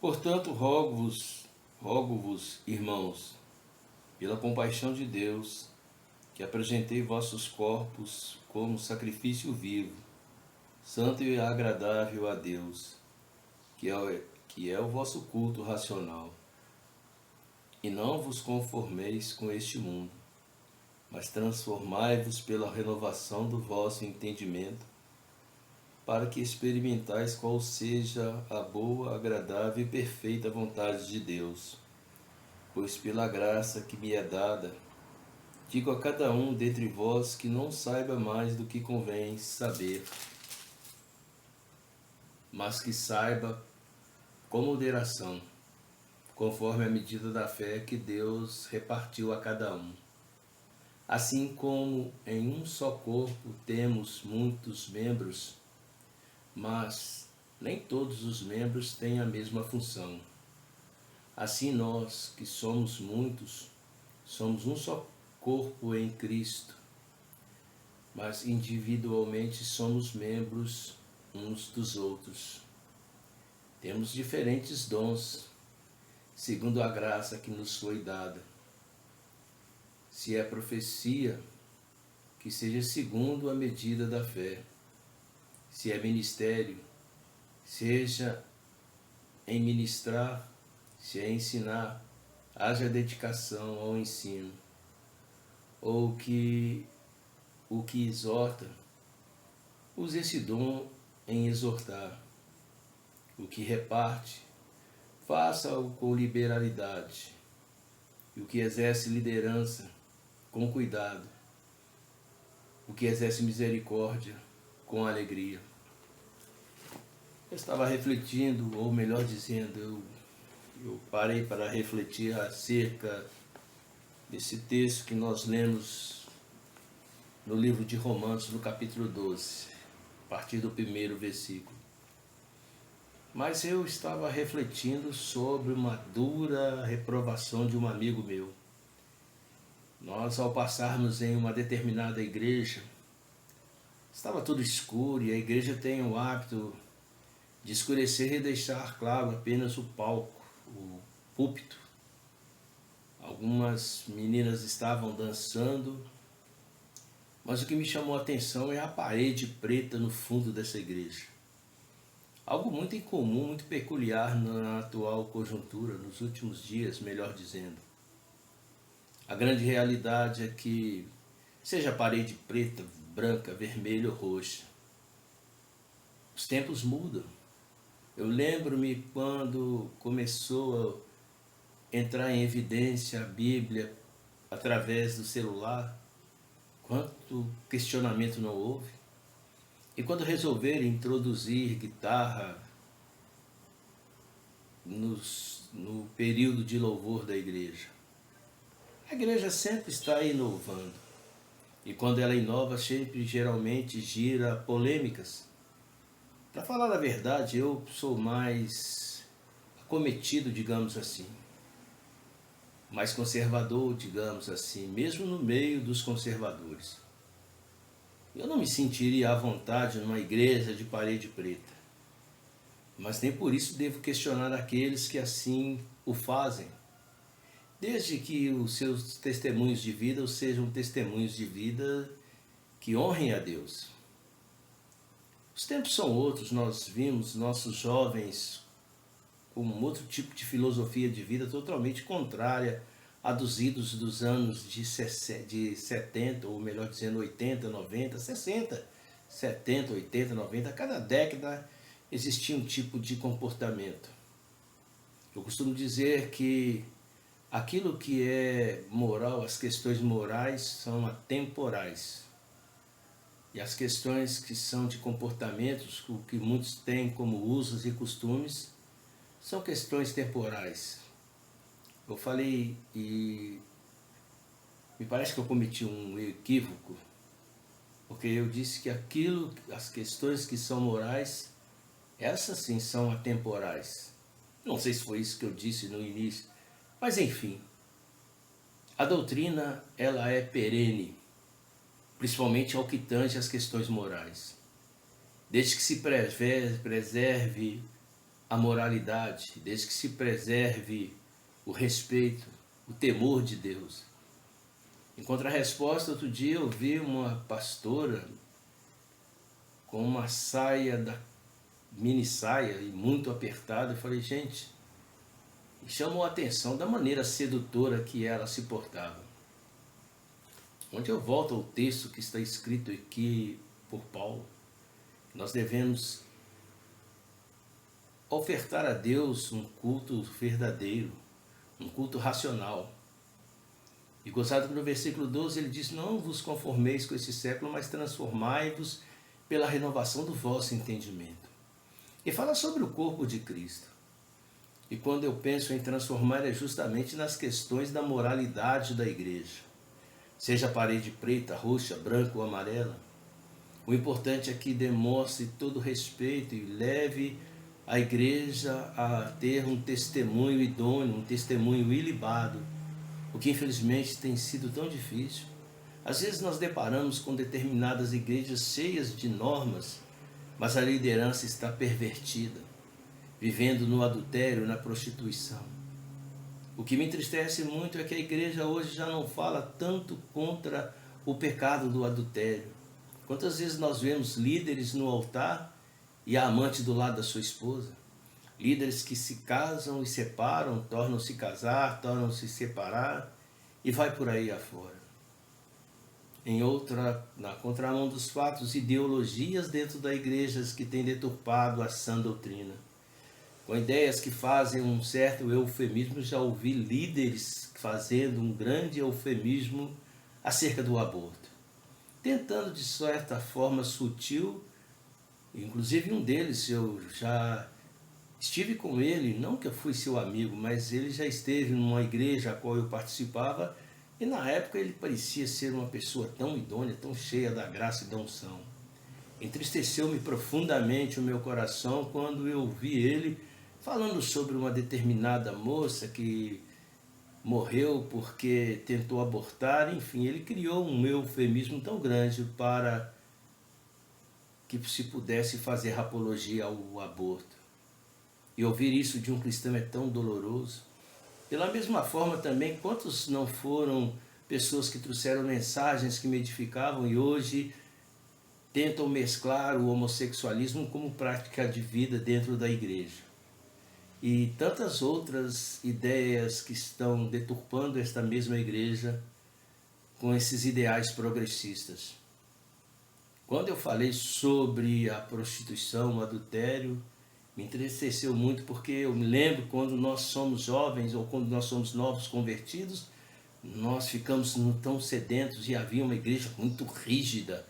Portanto, rogo-vos, irmãos, pela compaixão de Deus, que apresentei vossos corpos como sacrifício vivo, santo e agradável a Deus, que é o vosso culto racional. E não vos conformeis com este mundo, mas transformai-vos pela renovação do vosso entendimento, para que experimentais qual seja a boa, agradável e perfeita vontade de Deus. Pois pela graça que me é dada, digo a cada um dentre vós que não saiba mais do que convém saber, mas que saiba com moderação, conforme a medida da fé que Deus repartiu a cada um. Assim como em um só corpo temos muitos membros, mas nem todos os membros têm a mesma função. Assim nós, que somos muitos, somos um só corpo em Cristo, mas individualmente somos membros uns dos outros. Temos diferentes dons, segundo a graça que nos foi dada. Se é profecia, que seja segundo a medida da fé. Se é ministério, seja em ministrar, se é ensinar, haja dedicação ao ensino. Ou que o que exorta, use esse dom em exortar. O que reparte, faça-o com liberalidade. E o que exerce liderança, com cuidado. O que exerce misericórdia, com alegria. Eu estava refletindo, ou melhor dizendo, eu parei para refletir acerca desse texto que nós lemos no livro de Romanos, no capítulo 12, a partir do primeiro versículo. Mas eu estava refletindo sobre uma dura reprovação de um amigo meu. Nós, ao passarmos em uma determinada igreja, estava tudo escuro e a igreja tem o hábito de escurecer e deixar claro apenas o palco, o púlpito. Algumas meninas estavam dançando, mas o que me chamou a atenção é a parede preta no fundo dessa igreja. Algo muito incomum, muito peculiar na atual conjuntura, nos últimos dias, melhor dizendo. A grande realidade é que, seja a parede preta, branca, vermelha ou roxa, os tempos mudam. Eu lembro-me quando começou a entrar em evidência a Bíblia através do celular, quanto questionamento não houve. E quando resolveram introduzir guitarra no período de louvor da igreja, a igreja sempre está inovando. E quando ela inova, sempre geralmente gira polêmicas. Para falar a verdade, eu sou mais acometido, digamos assim, mais conservador, digamos assim, mesmo no meio dos conservadores. Eu não me sentiria à vontade numa igreja de parede preta, mas nem por isso devo questionar aqueles que assim o fazem, desde que os seus testemunhos de vida sejam testemunhos de vida que honrem a Deus. Os tempos são outros, nós vimos nossos jovens com um outro tipo de filosofia de vida totalmente contrária a dos idos dos anos de 70, ou melhor dizendo 80, 90, 60, 70, 80, 90. A cada década existia um tipo de comportamento. Eu costumo dizer que aquilo que é moral, as questões morais são atemporais. E as questões que são de comportamentos, o que muitos têm como usos e costumes, são questões temporais. Eu falei e me parece que eu cometi um equívoco, porque eu disse que as questões que são morais, essas sim são atemporais. Não sei se foi isso que eu disse no início, mas enfim. A doutrina, ela é perene, principalmente ao que tange as questões morais. Desde que se preserve a moralidade, desde que se preserve o respeito, o temor de Deus. Em contrarresposta, outro dia eu vi uma pastora com uma mini saia e muito apertada. Eu falei, gente, chamou a atenção da maneira sedutora que ela se portava. Onde eu volto ao texto que está escrito aqui por Paulo, nós devemos ofertar a Deus um culto verdadeiro, um culto racional. E gostado que no versículo 12 ele diz, não vos conformeis com esse século, mas transformai-vos pela renovação do vosso entendimento. E fala sobre o corpo de Cristo. E quando eu penso em transformar é justamente nas questões da moralidade da igreja. Seja a parede preta, roxa, branca ou amarela. O importante é que demonstre todo respeito e leve a igreja a ter um testemunho idôneo, um testemunho ilibado, o que infelizmente tem sido tão difícil. Às vezes nós deparamos com determinadas igrejas cheias de normas, mas a liderança está pervertida, vivendo no adultério, na prostituição. O que me entristece muito é que a igreja hoje já não fala tanto contra o pecado do adultério. Quantas vezes nós vemos líderes no altar e a amante do lado da sua esposa? Líderes que se casam e separam, tornam-se casar, tornam-se separar e vai por aí afora. Na contramão dos fatos, ideologias dentro da igreja que têm deturpado a sã doutrina. Com ideias que fazem um certo eufemismo, já ouvi líderes fazendo um grande eufemismo acerca do aborto, tentando de certa forma sutil, inclusive um deles eu já estive com ele, não que eu fui seu amigo, mas ele já esteve numa igreja a qual eu participava e na época ele parecia ser uma pessoa tão idônea, tão cheia da graça e da unção. Entristeceu-me profundamente o meu coração quando eu vi ele falando sobre uma determinada moça que morreu porque tentou abortar. Enfim, ele criou um eufemismo tão grande para que se pudesse fazer apologia ao aborto. E ouvir isso de um cristão é tão doloroso. Pela mesma forma também, quantos não foram pessoas que trouxeram mensagens que me edificavam e hoje tentam mesclar o homossexualismo como prática de vida dentro da igreja. E tantas outras ideias que estão deturpando esta mesma igreja com esses ideais progressistas. Quando eu falei sobre a prostituição, o adultério, me entristeceu muito porque eu me lembro quando nós somos jovens ou quando nós somos novos convertidos, nós ficamos tão sedentos e havia uma igreja muito rígida.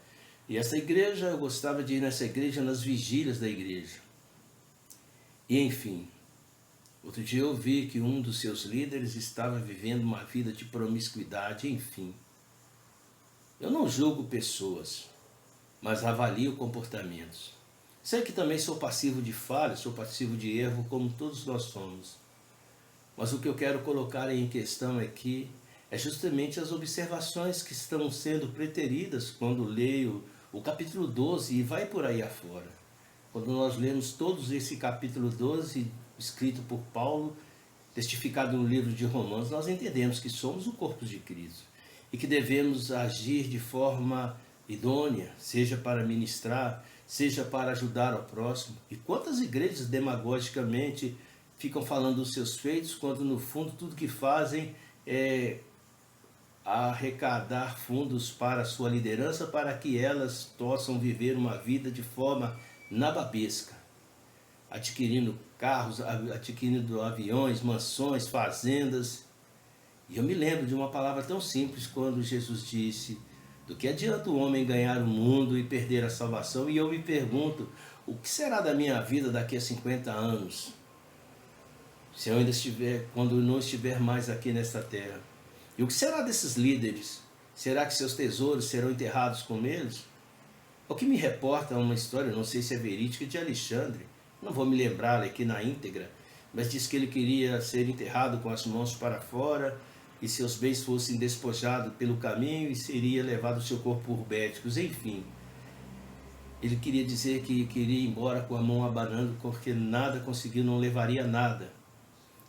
E essa igreja, eu gostava de ir nessa igreja nas vigílias da igreja. E enfim, outro dia eu vi que um dos seus líderes estava vivendo uma vida de promiscuidade, enfim. Eu não julgo pessoas, mas avalio comportamentos. Sei que também sou passivo de falha, sou passivo de erro, como todos nós somos. Mas o que eu quero colocar em questão aqui é justamente as observações que estão sendo preteridas quando leio o capítulo 12 e vai por aí afora. Quando nós lemos todos esse capítulo 12, escrito por Paulo, testificado no livro de Romanos, nós entendemos que somos o corpo de Cristo e que devemos agir de forma idônea, seja para ministrar, seja para ajudar ao próximo. E quantas igrejas demagogicamente ficam falando dos seus feitos, quando no fundo tudo que fazem é arrecadar fundos para a sua liderança, para que elas possam viver uma vida de forma nababesca, adquirindo carros, adquirindo aviões, mansões, fazendas. E eu me lembro de uma palavra tão simples quando Jesus disse: do que adianta o homem ganhar o mundo e perder a salvação? E eu me pergunto, o que será da minha vida daqui a 50 anos? Se eu ainda estiver, quando não estiver mais aqui nesta terra. E o que será desses líderes? Será que seus tesouros serão enterrados com eles? O que me reporta uma história, não sei se é verídica, de Alexandre. Não vou me lembrar aqui na íntegra, mas diz que ele queria ser enterrado com as mãos para fora e seus bens fossem despojados pelo caminho e seria levado o seu corpo por médicos, enfim. Ele queria dizer que queria ir embora com a mão abanando porque nada conseguiu, não levaria nada.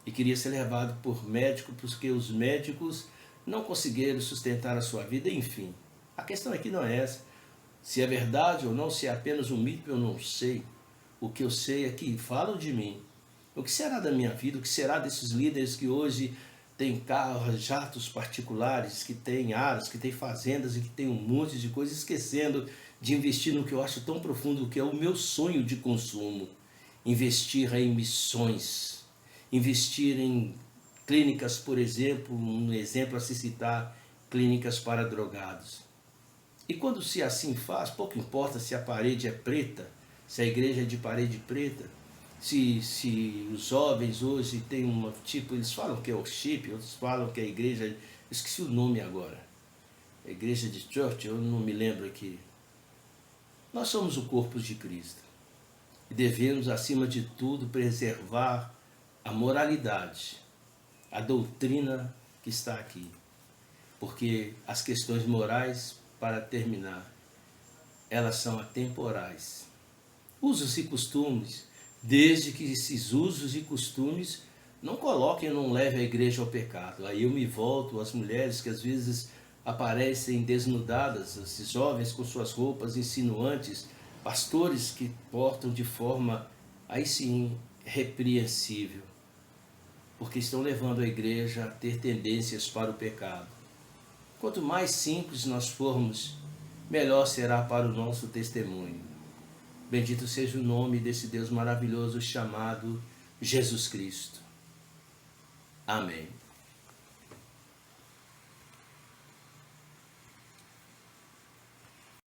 E queria ser levado por médico porque os médicos não conseguiram sustentar a sua vida, enfim. A questão aqui não é essa. Se é verdade ou não, se é apenas um mito, eu não sei. O que eu sei é que falam de mim. O que será da minha vida? O que será desses líderes que hoje têm carros, jatos particulares, que têm aras, que têm fazendas e que têm um monte de coisas, esquecendo de investir no que eu acho tão profundo, que é o meu sonho de consumo. Investir em missões, investir em clínicas, por exemplo, um exemplo a se citar, clínicas para drogados. E quando se assim faz, pouco importa se a parede é preta, se a igreja é de parede preta, se os jovens hoje têm um tipo, eles falam que é o chip, outros falam que é a igreja, eu esqueci o nome agora, a igreja de Church, eu não me lembro aqui. Nós somos o corpo de Cristo e devemos, acima de tudo, preservar a moralidade, a doutrina que está aqui. Porque as questões morais, para terminar, elas são atemporais. Usos e costumes, desde que esses usos e costumes não coloquem, não levem a igreja ao pecado. Aí eu me volto às mulheres que às vezes aparecem desnudadas, esses jovens com suas roupas insinuantes, pastores que portam de forma, aí sim, repreensível, porque estão levando a igreja a ter tendências para o pecado. Quanto mais simples nós formos, melhor será para o nosso testemunho. Bendito seja o nome desse Deus maravilhoso chamado Jesus Cristo. Amém.